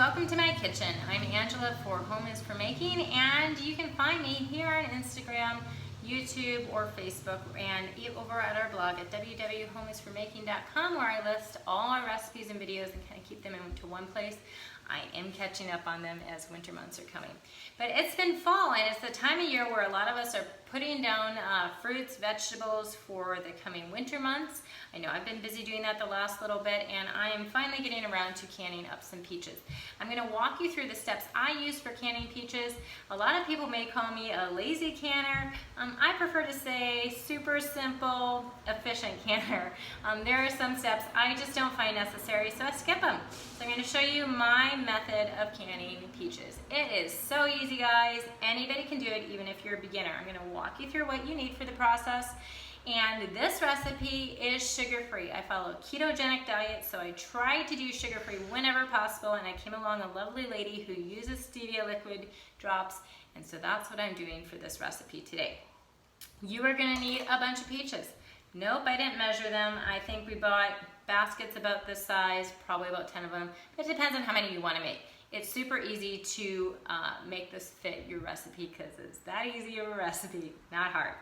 welcome to my kitchen. I'm Angela for Home is for Making, and you can find me here on Instagram, YouTube, or Facebook, and over at our blog at www.homeisformaking.com, where I list all our recipes and videos and kind of keep them into one place. I am catching up on them as winter months are coming. But it's been fall, and it's the time of year where a lot of us are putting down fruits, vegetables for the coming winter months. I know I've been busy doing that the last little bit, and I am finally getting around to canning up some peaches. I'm going to walk you through the steps I use for canning peaches. A lot of people may call me a lazy canner. I prefer to say super simple, efficient canner. There are some steps I just don't find necessary, so I skip them. So I'm going to show you my method of canning peaches. It is so easy, guys. Anybody can do it, even if you're a beginner. I'm going to walk you through what you need for the process. And this recipe is sugar-free. I follow a ketogenic diet, so I try to do sugar-free whenever possible, and I came along a lovely lady who uses stevia liquid drops, and so that's what I'm doing for this recipe today. You are gonna need a bunch of peaches. Nope, I didn't measure them. I think we bought baskets about this size, probably about 10 of them. It depends on how many you wanna make. It's super easy to make this fit your recipe because it's that easy of a recipe, not hard.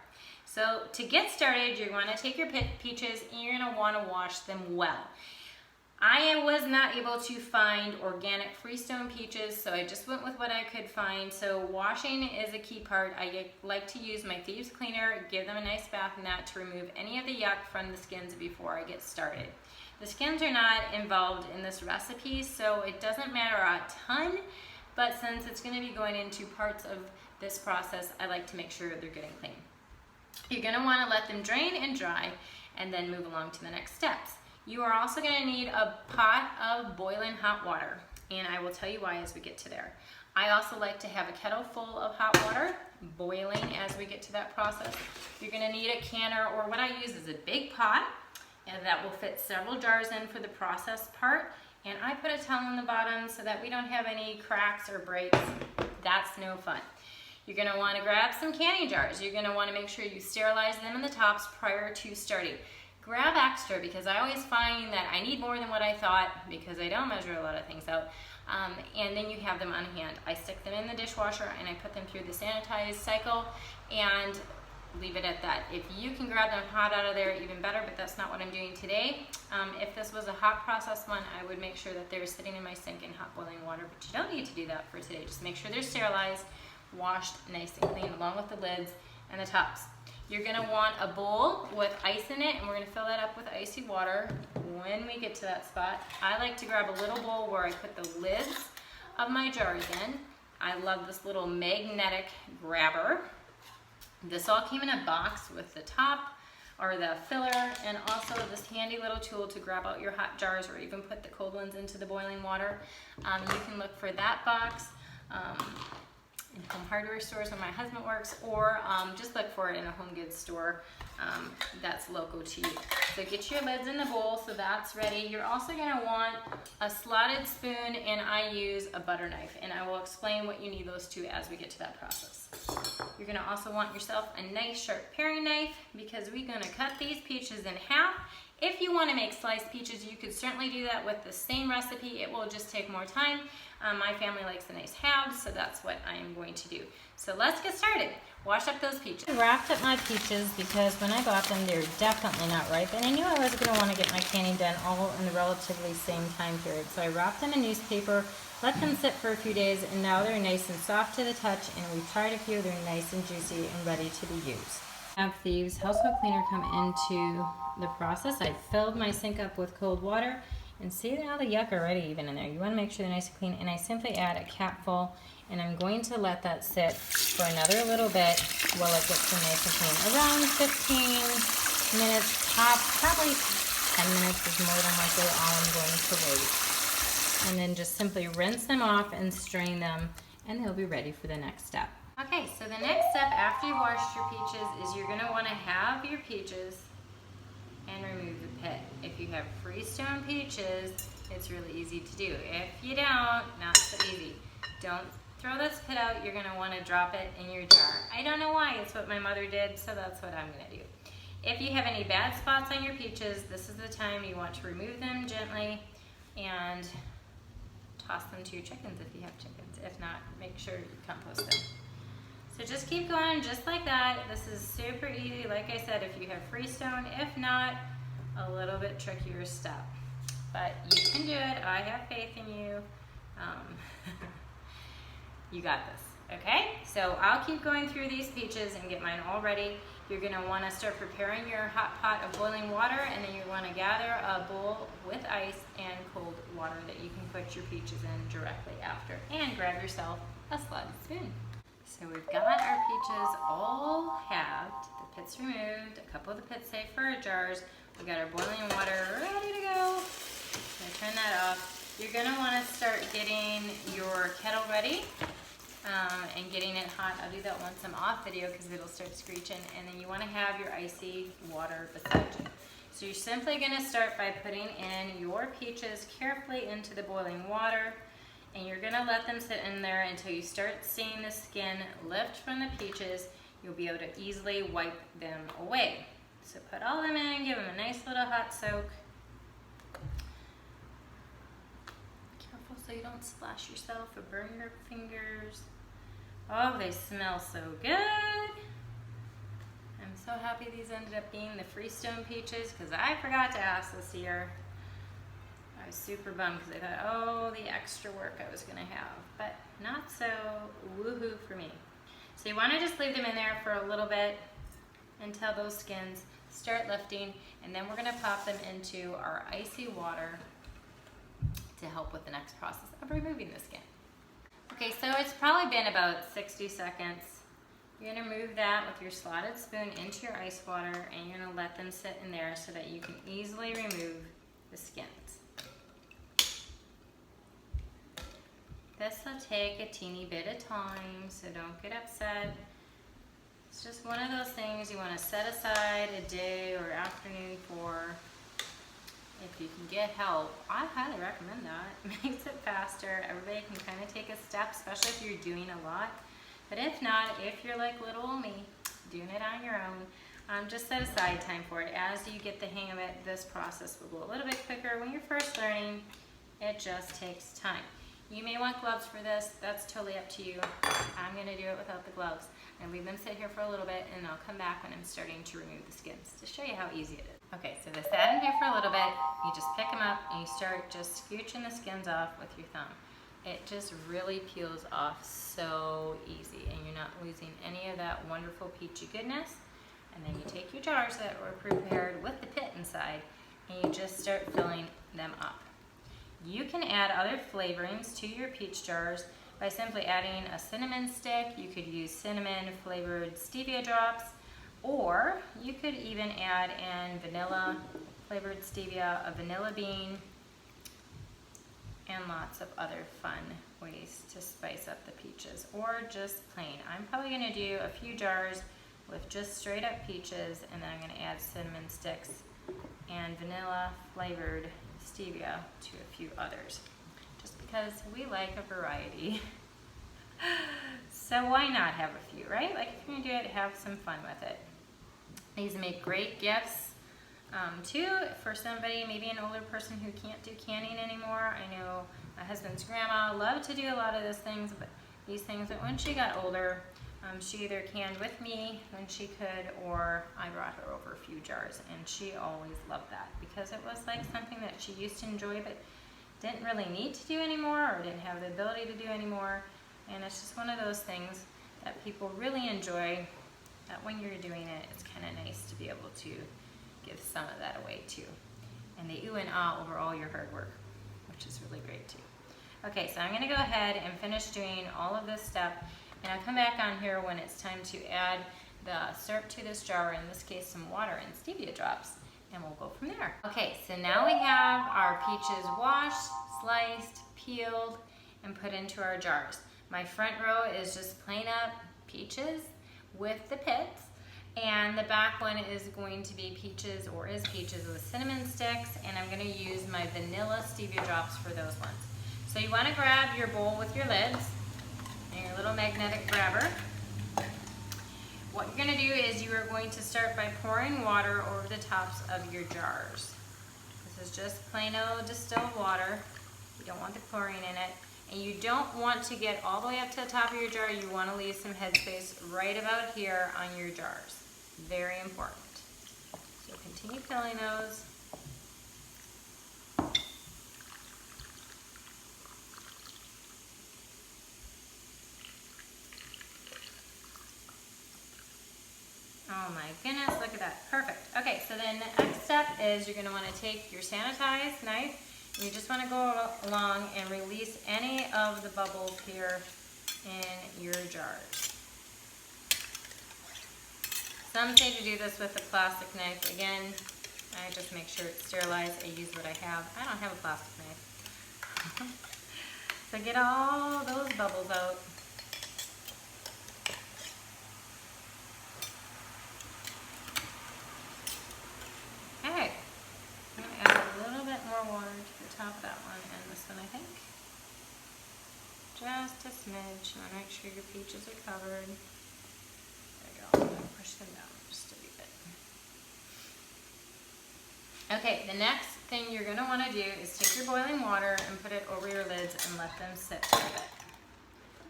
So to get started, you're going to take your peaches and you're going to want to wash them well. I was not able to find organic Freestone peaches, so I just went with what I could find. So washing is a key part. I like to use my Thieves Cleaner, give them a nice bath in that to remove any of the yuck from the skins before I get started. The skins are not involved in this recipe, so it doesn't matter a ton, but since it's going to be going into parts of this process, I like to make sure they're getting clean. You're going to want to let them drain and dry and then move along to the next steps. You are also going to need a pot of boiling hot water, and I will tell you why as we get to there. I also like to have a kettle full of hot water boiling as we get to that process. You're going to need a canner, or what I use is a big pot, and that will fit several jars in for the process part. And I put a towel on the bottom so that we don't have any cracks or breaks. That's no fun. You're going to want to grab some canning jars. You're going to want to make sure you sterilize them in the tops prior to starting. Grab extra, because I always find that I need more than what I thought because I don't measure a lot of things out. And then you have them on hand. I stick them in the dishwasher and I put them through the sanitized cycle and leave it at that. If you can grab them hot out of there, even better, but that's not what I'm doing today. If this was a hot process one, I would make sure that they're sitting in my sink in hot boiling water, but you don't need to do that for today. Just make sure they're sterilized, washed nice and clean, along with the lids and the tops. You're gonna want a bowl with ice in it, and we're gonna fill that up with icy water when we get to that spot. I like to grab a little bowl where I put the lids of my jars in. I love this little magnetic grabber. This all came in a box with the top, or the filler, and also this handy little tool to grab out your hot jars or even put the cold ones into the boiling water. You can look for that box in home hardware stores where my husband works, or just look for it in a home goods store that's local to you. So get your lids in the bowl, so that's ready. You're also gonna want a slotted spoon, and I use a butter knife, and I will explain what you need those two as we get to that process. You're gonna also want yourself a nice sharp paring knife, because we're gonna cut these peaches in half. If you want to make sliced peaches, you could certainly do that with the same recipe. It will just take more time. My family likes a nice halves, so that's what I am going to do. So let's get started. Wash up those peaches. I wrapped up my peaches because when I bought them, they're definitely not ripe, and I knew I wasn't going to want to get my canning done all in the relatively same time period. So I wrapped them in newspaper, let them sit for a few days, and now they're nice and soft to the touch, and we've tried a few. They're nice and juicy and ready to be used. Have Thieves household cleaner come into the process. I filled my sink up with cold water, and see now the yuck already even in there. You want to make sure they're nice and clean, and I simply add a capful, and I'm going to let that sit for another little bit while it gets them nice and clean. Around 15 minutes top, probably 10 minutes is more than likely all I'm going to wait. And then just simply rinse them off and strain them, and they'll be ready for the next step. Okay, so the next step after you've washed your peaches is you're going to want to have your peaches and remove the pit. If you have Freestone peaches, it's really easy to do. If you don't, not so easy. Don't throw this pit out. You're going to want to drop it in your jar. I don't know why. It's what my mother did, so that's what I'm going to do. If you have any bad spots on your peaches, this is the time you want to remove them gently and toss them to your chickens if you have chickens. If not, make sure you compost them. So just keep going just like that. This is super easy. Like I said, if you have freestone, if not, a little bit trickier step. But you can do it. I have faith in you. You got this, okay? So I'll keep going through these peaches and get mine all ready. You're gonna wanna start preparing your hot pot of boiling water, and then you wanna gather a bowl with ice and cold water that you can put your peaches in directly after. And grab yourself a slotted spoon. So we've got our peaches all halved, the pits removed, a couple of the pits saved for our jars. We got our boiling water ready to go. So turn that off. You're gonna wanna start getting your kettle ready and getting it hot. I'll do that once I'm off video because it'll start screeching. And then you wanna have your icy water beside you. So you're simply gonna start by putting in your peaches carefully into the boiling water. And you're gonna let them sit in there until you start seeing the skin lift from the peaches. You'll be able to easily wipe them away. So put all of them in, give them a nice little hot soak. Careful so you don't splash yourself or burn your fingers. Oh, they smell so good. I'm so happy these ended up being the Freestone peaches because I forgot to ask this year. I was super bummed because I thought, oh, the extra work I was gonna have, but not so woohoo for me. So you wanna just leave them in there for a little bit until those skins start lifting, and then we're gonna pop them into our icy water to help with the next process of removing the skin. Okay, so it's probably been about 60 seconds. You're gonna move that with your slotted spoon into your ice water, and you're gonna let them sit in there so that you can easily remove the skins. This will take a teeny bit of time, so don't get upset. It's just one of those things you want to set aside a day or afternoon for. If you can get help, I highly recommend that. It makes it faster. Everybody can kind of take a step, especially if you're doing a lot. But if not, if you're like little old me, doing it on your own, just set aside time for it. As you get the hang of it, this process will go a little bit quicker. When you're first learning, it just takes time. You may want gloves for this. That's totally up to you. I'm gonna do it without the gloves. And leave them sit here for a little bit, and I'll come back when I'm starting to remove the skins to show you how easy it is. Okay, so they sat in here for a little bit. You just pick them up and you start just scooching the skins off with your thumb. It just really peels off so easy, and you're not losing any of that wonderful peachy goodness. And then you take your jars that were prepared with the pit inside, and you just start filling them up. You can add other flavorings to your peach jars by simply adding a cinnamon stick. You could use cinnamon flavored stevia drops, or you could even add in vanilla flavored stevia, a vanilla bean, and lots of other fun ways to spice up the peaches, or just plain. I'm probably gonna do a few jars with just straight up peaches, and then I'm gonna add cinnamon sticks and vanilla flavored stevia to a few others, just because we like a variety. So why not have a few, right? Like if you're gonna do it, have some fun with it. These make great gifts too for somebody, maybe an older person who can't do canning anymore. I know my husband's grandma loved to do a lot of these things, but when she got older, she either canned with me when she could, or I brought her over a few jars, and she always loved that because it was like something that she used to enjoy but didn't really need to do anymore, or didn't have the ability to do anymore. And it's just one of those things that people really enjoy, that when you're doing it, it's kind of nice to be able to give some of that away too. And they ooh and ah over all your hard work, which is really great too. Okay, so I'm gonna go ahead and finish doing all of this step, and I'll come back on here when it's time to add the syrup to this jar, in this case some water and stevia drops, and we'll go from there. Okay, so now we have our peaches washed, sliced, peeled, and put into our jars. My front row is just plain up peaches with the pits, and the back one is going to be peaches, or is peaches with cinnamon sticks, and I'm gonna use my vanilla stevia drops for those ones. So you wanna grab your bowl with your lids and your little magnetic grabber. What you're gonna do is you are going to start by pouring water over the tops of your jars. This is just plain old distilled water. You don't want the chlorine in it. And you don't want to get all the way up to the top of your jar. You want to leave some headspace right about here on your jars. Very important. So continue filling those. Oh my goodness, look at that, perfect. Okay, so then the next step is you're gonna wanna take your sanitized knife, and you just wanna go along and release any of the bubbles here in your jars. Some say to do this with a plastic knife. Again, I just make sure it's sterilized. I use what I have. I don't have a plastic knife. So get all those bubbles out. Okay, I'm gonna add a little bit more water to the top of that one and this one, I think. Just a smidge. You wanna make sure your peaches are covered. There you go. I'm gonna push them down just a wee bit. Okay, the next thing you're gonna wanna do is take your boiling water and put it over your lids and let them sit for a bit.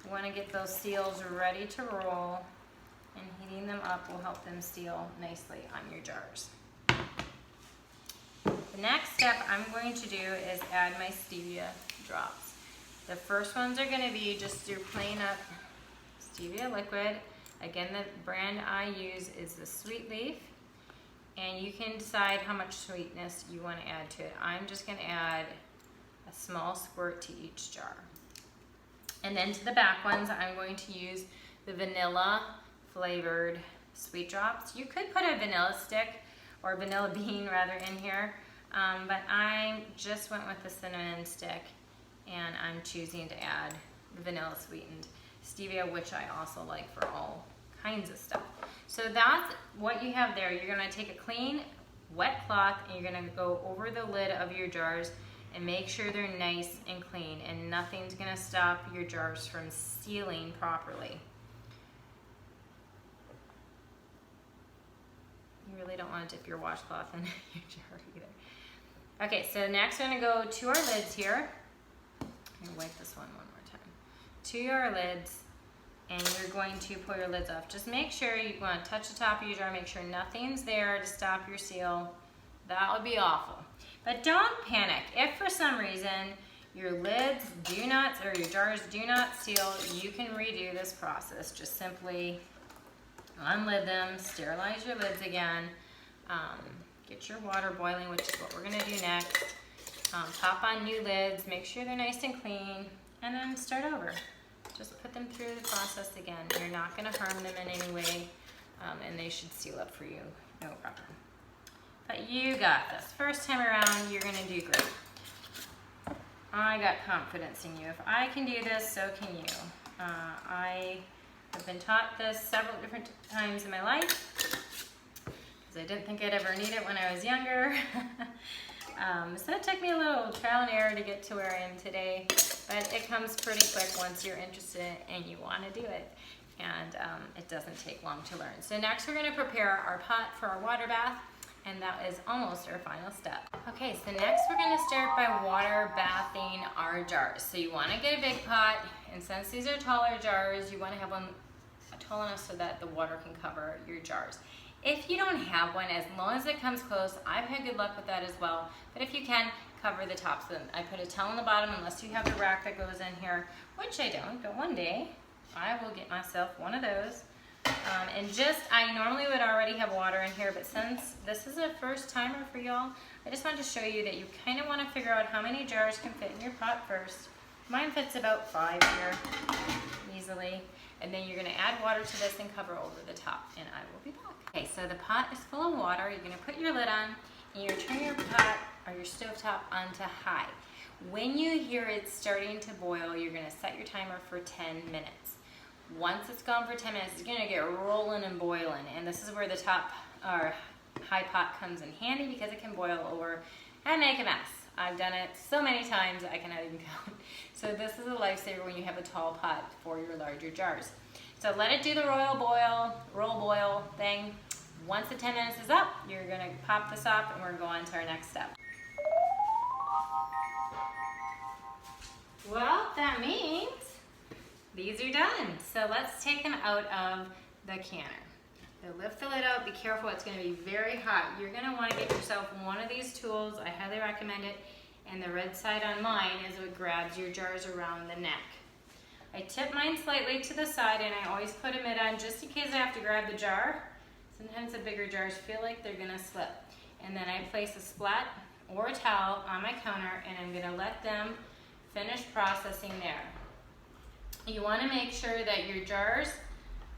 You wanna get those seals ready to roll, and heating them up will help them seal nicely on your jars. The next step I'm going to do is add my stevia drops. The first ones are going to be just your plain up stevia liquid. Again, the brand I use is the Sweet Leaf, and you can decide how much sweetness you want to add to it. I'm just going to add a small squirt to each jar. And then to the back ones, I'm going to use the vanilla flavored sweet drops. You could put a vanilla stick or vanilla bean rather in here. But I just went with the cinnamon stick, and I'm choosing to add the vanilla sweetened stevia, which I also like for all kinds of stuff. So that's what you have there. You're gonna take a clean, wet cloth, and you're gonna go over the lid of your jars and make sure they're nice and clean, and nothing's gonna stop your jars from sealing properly. You really don't want to dip your washcloth in your jar either. Okay, so next we're gonna go to our lids here. I'm gonna wipe this one more time. To your lids, and you're going to pull your lids off. Just make sure you want to touch the top of your jar, make sure nothing's there to stop your seal. That would be awful. But don't panic. If for some reason your lids do not, or your jars do not seal, you can redo this process. Just simply unlid them, sterilize your lids again, get your water boiling, which is what we're gonna do next. Pop on new lids, make sure they're nice and clean, and then start over. Just put them through the process again. You're not gonna harm them in any way, and they should seal up for you, no problem. But you got this. First time around, you're gonna do great. I got confidence in you. If I can do this, so can you. I have been taught this several different times in my life, because I didn't think I'd ever need it when I was younger. So it took me a little trial and error to get to where I am today, but it comes pretty quick once you're interested and you want to do it, and it doesn't take long to learn. So next we're going to prepare our pot for our water bath, and that is almost our final step. Okay, so next we're going to start by water bathing our jars. So you want to get a big pot, and since these are taller jars, you want to have one tall enough so that the water can cover your jars. If you don't have one, as long as it comes close, I've had good luck with that as well. But if you can, cover the tops of them. I put a towel on the bottom unless you have the rack that goes in here, which I don't, but one day I will get myself one of those. I normally would already have water in here, but since this is a first timer for y'all, I just wanted to show you that you kind of want to figure out how many jars can fit in your pot first. Mine fits about 5 here easily. And then you're going to add water to this and cover over the top, and I will be back. Okay, so the pot is full of water. You're going to put your lid on, and you're turning your pot or your stovetop onto high. When you hear it starting to boil, you're going to set your timer for 10 minutes. Once it's gone for 10 minutes, it's going to get rolling and boiling, and this is where the top or high pot comes in handy because it can boil over and make a mess. I've done it so many times I cannot even count. So this is a lifesaver when you have a tall pot for your larger jars. So let it do the roll boil thing. Once the 10 minutes is up, you're gonna pop this off and we're going to our next step. Well, that means these are done. So let's take them out of the canner. So lift the lid out, be careful, it's gonna be very hot. You're gonna wanna get yourself one of these tools, I highly recommend it, and the red side on mine is what grabs your jars around the neck. I tip mine slightly to the side and I always put a mitt on just in case I have to grab the jar. Sometimes the bigger jars feel like they're gonna slip. And then I place a splat or a towel on my counter and I'm gonna let them finish processing there. You wanna make sure that your jars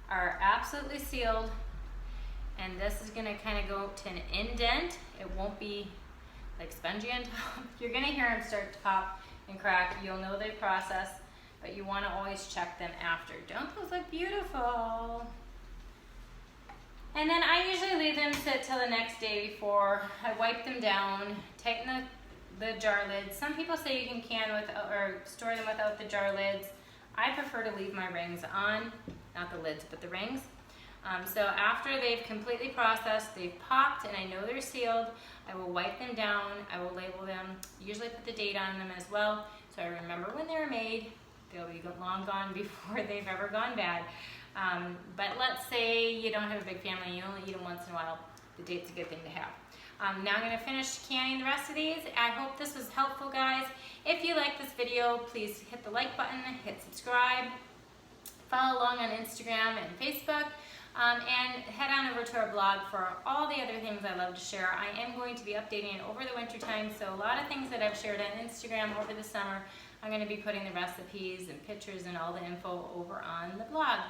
are absolutely sealed, and this is gonna kind of go to an indent. It won't be like spongy on top. You're gonna hear them start to pop and crack. You'll know they process, but you wanna always check them after. Don't those look beautiful? And then I usually leave them sit till the next day before I wipe them down, tighten the jar lids. Some people say you can without, or store them without the jar lids. I prefer to leave my rings on, not the lids, but the rings. So after they've completely processed, they've popped, and I know they're sealed, I will wipe them down, I will label them, usually put the date on them as well, so I remember when they were made. They'll be long gone before they've ever gone bad. But let's say you don't have a big family, you only eat them once in a while, the date's a good thing to have. Now I'm going to finish canning the rest of these. I hope this was helpful, guys. If you like this video, please hit the like button, hit subscribe, follow along on Instagram and Facebook, and head on over to our blog for all the other things I love to share. I am going to be updating it over the winter time, so a lot of things that I've shared on Instagram over the summer, I'm going to be putting the recipes and pictures and all the info over on the blog.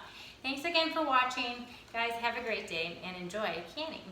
Thanks again for watching. Guys, have a great day and enjoy canning.